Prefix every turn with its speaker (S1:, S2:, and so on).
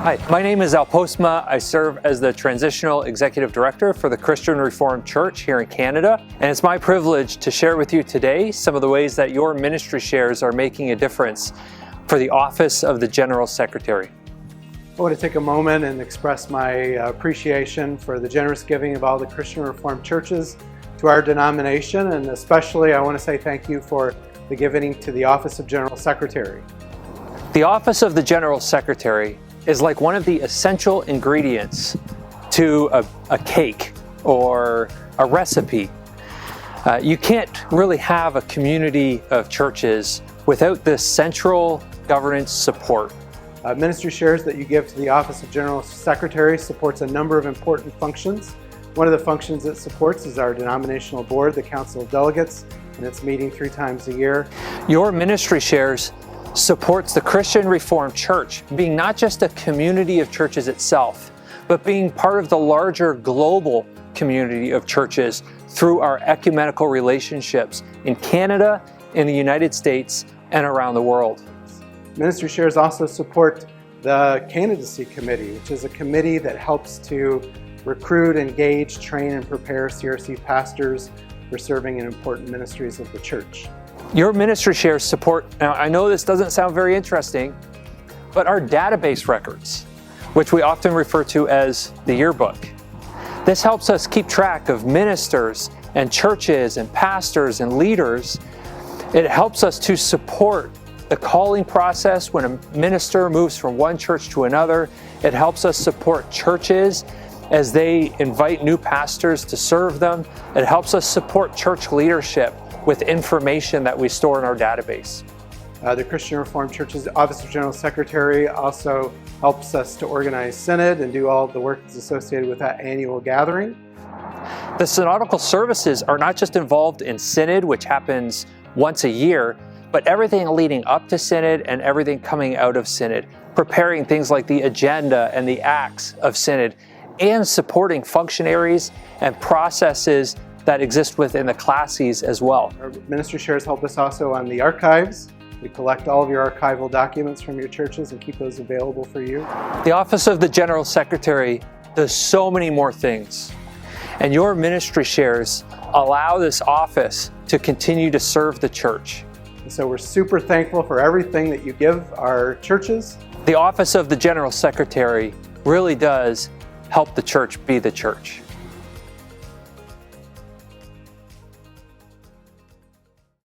S1: Hi, my name is Al Postma. I serve as the Transitional Executive Director for the Christian Reformed Church here in Canada, and it's my privilege to share with you today some of the ways that your ministry shares are making a difference for the Office of the General Secretary.
S2: I want to take a moment and express my appreciation for the generous giving of all the Christian Reformed churches to our denomination, and especially I want to say thank you for the giving to the Office of General Secretary.
S1: The Office of the General Secretary is like one of the essential ingredients to a cake or a recipe. You can't really have a community of churches without this central governance support.
S2: Ministry shares that you give to the Office of General Secretary supports a number of important functions. One of the functions it supports is our denominational board, the Council of Delegates, and it's meeting 3 times a year.
S1: Your ministry shares supports the Christian Reformed Church being not just a community of churches itself, but being part of the larger global community of churches through our ecumenical relationships in Canada, in the United States, and around the world.
S2: Ministry shares also support the Candidacy Committee, which is a committee that helps to recruit, engage, train, and prepare CRC pastors for serving in important ministries of the church.
S1: Your ministry shares support, now I know this doesn't sound very interesting, but our database records, which we often refer to as the yearbook. This helps us keep track of ministers and churches and pastors and leaders. It helps us to support the calling process when a minister moves from one church to another. It helps us support churches as they invite new pastors to serve them. It helps us support church leadership with information that we store in our database.
S2: The Christian Reformed Church's Office of General Secretary also helps us to organize Synod and do all the work that's associated with that annual gathering.
S1: The synodical services are not just involved in Synod, which happens once a year, but everything leading up to Synod and everything coming out of Synod, preparing things like the agenda and the acts of Synod, and supporting functionaries and processes that exist within the classes as well.
S2: Our ministry shares help us also on the archives. We collect all of your archival documents from your churches and keep those available for you.
S1: The Office of the General Secretary does so many more things, and your ministry shares allow this office to continue to serve the church.
S2: And so we're super thankful for everything that you give our churches.
S1: The Office of the General Secretary really does help the church be the church.